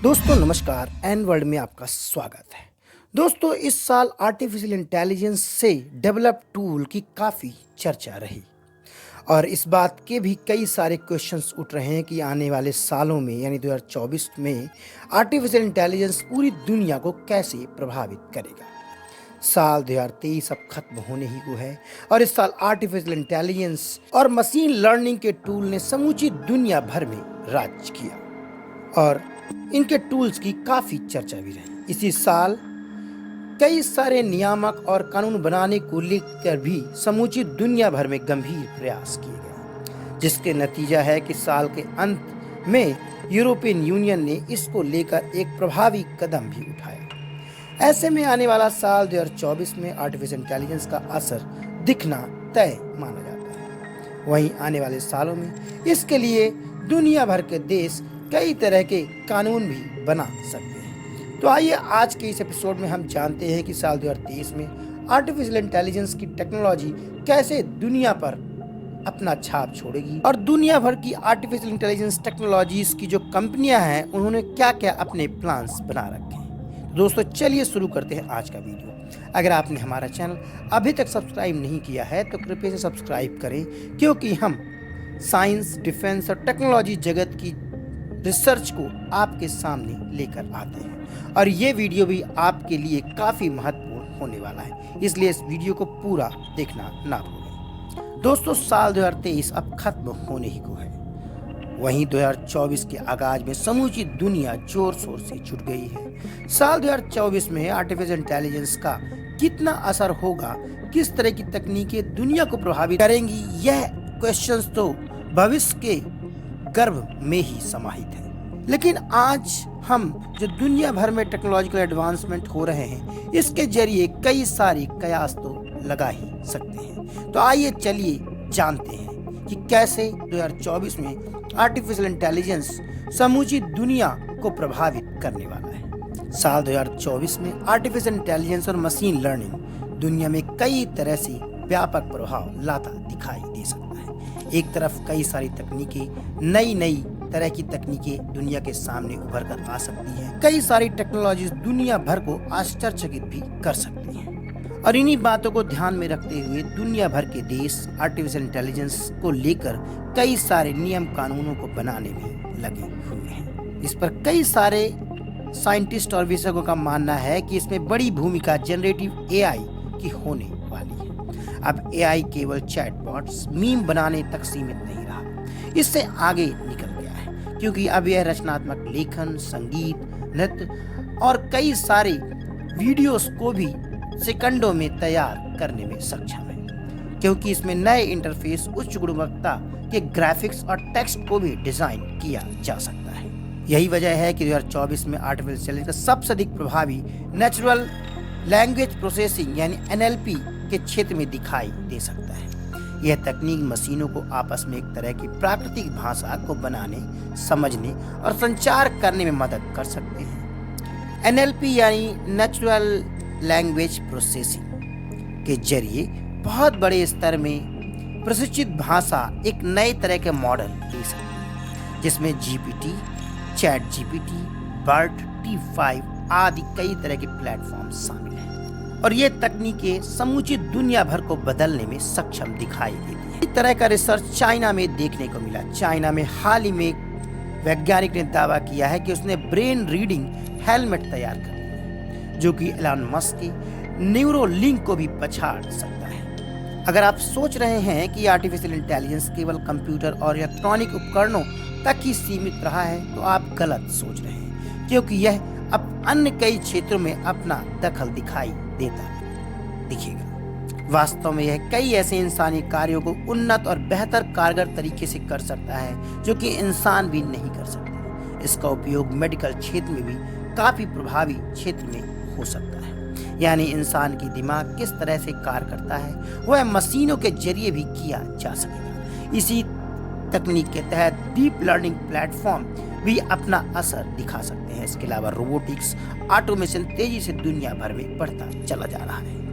दोस्तों नमस्कार and world में आपका स्वागत है। दोस्तों इस साल आर्टिफिशियल इंटेलिजेंस से डेवलप टूल की काफ़ी चर्चा रही और इस बात के भी कई सारे क्वेश्चंस उठ रहे हैं कि आने वाले सालों में यानी 2024 में आर्टिफिशियल इंटेलिजेंस पूरी दुनिया को कैसे प्रभावित करेगा। साल 2023 अब खत्म होने ही को है और इस साल आर्टिफिशियल इंटेलिजेंस और मशीन लर्निंग के टूल ने समूची दुनिया भर में राज किया और इनके टूल्स की काफ़ी चर्चा भी रही। इसी साल कई सारे नियामक और कानून बनाने को लेकर भी समूची दुनिया भर में गंभीर प्रयास किए गए, जिसके नतीजा है कि साल के अंत में यूरोपियन यूनियन ने इसको लेकर एक प्रभावी कदम भी उठाया। ऐसे में आने वाला साल 2024 में आर्टिफिशियल इंटेलिजेंस का असर दिखना तय माना जाता है। वहीं आने वाले सालों में इसके लिए दुनिया भर के देश कई तरह के कानून भी बना सकते हैं। तो आइए आज के इस एपिसोड में हम जानते हैं कि साल 2023 में आर्टिफिशियल इंटेलिजेंस की टेक्नोलॉजी कैसे दुनिया पर अपना छाप छोड़ेगी और दुनिया भर की आर्टिफिशियल इंटेलिजेंस टेक्नोलॉजीज की जो कंपनियां हैं उन्होंने क्या क्या अपने प्लान्स बना रखे हैं। दोस्तों चलिए शुरू करते हैं आज का वीडियो। अगर आपने हमारा चैनल अभी तक सब्सक्राइब नहीं किया है तो कृपया से सब्सक्राइब करें, क्योंकि हम साइंस, डिफेंस और टेक्नोलॉजी जगत की रिसर्च को आपके सामने लेकर आते हैं और ये वीडियो भी आपके लिए काफ़ी महत्वपूर्ण होने वाला है, इसलिए इस वीडियो को पूरा देखना ना भूलें। दोस्तों साल 2023 अब खत्म होने ही को है। वहीं 2024 के आगाज में समूची दुनिया जोर शोर से जुट गई है। साल 2024 में आर्टिफिशियल इंटेलिजेंस का कितना असर होगा, किस तरह की तकनीकें दुनिया को प्रभावित करेंगी, यह क्वेश्चंस तो भविष्य के गर्भ में ही समाहित है। लेकिन आज हम जो दुनिया भर में टेक्नोलॉजिकल एडवांसमेंट हो रहे हैं इसके जरिए कई सारी कयास तो लगा ही सकते हैं। तो आइए चलिए जानते हैं कि कैसे 2024 में आर्टिफिशियल इंटेलिजेंस समूची दुनिया को प्रभावित करने वाला है। साल 2024 में आर्टिफिशियल इंटेलिजेंस और मशीन लर्निंग दुनिया में कई तरह से व्यापक प्रभाव लाता दिखाई दे सकता है। एक तरफ कई सारी तकनीकें, नई तरह की तकनीकें दुनिया के सामने उभर कर आ सकती हैं। कई सारी टेक्नोलॉजीज दुनिया भर को आश्चर्यचकित भी कर सकती हैं और इन्हीं बातों को ध्यान में रखते हुए दुनिया भर के देश आर्टिफिशियल इंटेलिजेंस को लेकर कई सारे नियम कानूनों को बनाने में लगे हुए हैं। इस पर कई सारे साइंटिस्ट और विशेषज्ञों का मानना है कि इसमें बड़ी भूमिका जनरेटिव एआई की होने वाली है। अब एआई केवल चैटबॉट्स, मीम बनाने तक सीमित नहीं रहा, इससे आगे निकल गया है, क्योंकि अब यह रचनात्मक लेखन, संगीत, नृत्य और कई सारे वीडियोस को भी सेकंडों में तैयार करने में सक्षम है, क्योंकि इसमें नए इंटरफेस, उच्च गुणवत्ता के ग्राफिक्स और टेक्स्ट को भी डिजाइन किया जा सकता है। यही वजह है कि 2024 में आर्टिफिशियल इंटेलिजेंस का सबसे अधिक प्रभावी नेचुरल लैंग्वेज प्रोसेसिंग यानी एनएलपी के क्षेत्र में दिखाई दे सकता है। यह तकनीक मशीनों को आपस में एक तरह की प्राकृतिक भाषा को बनाने, समझने और संचार करने में मदद कर सकते हैं। एनएलपी यानी नेचुरल लैंग्वेज प्रोसेसिंग के जरिए बहुत बड़े स्तर में प्रशिक्षित भाषा एक नए तरह के मॉडल दे सकती है, जिसमें GPT, chat GPT, Burt, T5 आदि कई तरह के प्लेटफॉर्म शामिल हैं और ये तकनीकें समूची दुनिया भर को बदलने में सक्षम दिखाई देती है। इस तरह का रिसर्च चाइना में देखने को मिला। चाइना में हाल ही में वैज्ञानिक ने दावा किया है कि उसने ब्रेन रीडिंग हेलमेट तैयार कर लिया है, जो कि एलन मस्क के न्यूरोलिंक को भी पछाड़ सकता है। अगर आप सोच रहे हैं कि आर्टिफिशियल इंटेलिजेंस केवल कंप्यूटर और इलेक्ट्रॉनिक उपकरणों तक ही सीमित रहा है तो आप गलत सोच रहे हैं, क्योंकि यह अब अन्य कई क्षेत्रों में अपना दखल दिखाई दिखेगा। वास्तव में यह कई ऐसे इंसानी कार्यों को उन्नत और बेहतर कारगर तरीके से कर सकता है जो कि इंसान भी नहीं कर सकते। इसका उपयोग मेडिकल क्षेत्र में भी काफी प्रभावी क्षेत्र में हो सकता है, यानी इंसान की दिमाग किस तरह से कार्य करता है वह मशीनों के जरिए भी किया जा सकेगा। इसी तकनीक के तहत डीप लर्निंग प्लेटफॉर्म भी अपना असर दिखा सकते हैं। इसके अलावा रोबोटिक्स, ऑटोमेशन तेजी से दुनिया भर में बढ़ता चला जा रहा है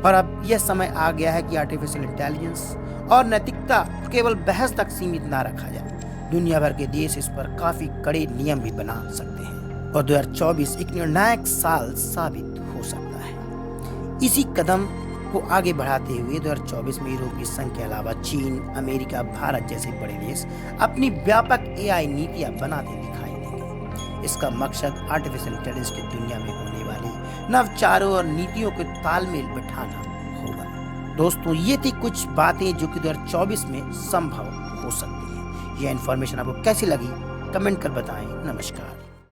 और अब यह समय आ गया है कि आर्टिफिशियल इंटेलिजेंस और नैतिकता केवल बहस तक सीमित ना रखा जाए। दुनिया भर के देश इस पर काफी कड़े नियम भी बना सकते हैं। और 2024 एक निर्णायक साल साबित हो सकता है। इसी कदम को आगे बढ़ाते हुए 2024 में यूरोपीय संघ के अलावा चीन, अमेरिका, भारत जैसे बड़े देश अपनी व्यापक एआई नीतियां बनाते दिखाई देंगे। इसका मकसद आर्टिफिशियल इंटेलिजेंस की दुनिया में होने वाली नवाचारों और नीतियों को तालमेल बिठाना होगा। दोस्तों, ये थी कुछ बातें जो कि 2024 में संभव हो सकती है। यह इन्फॉर्मेशन आपको कैसी लगी कमेंट कर बताएं। नमस्कार।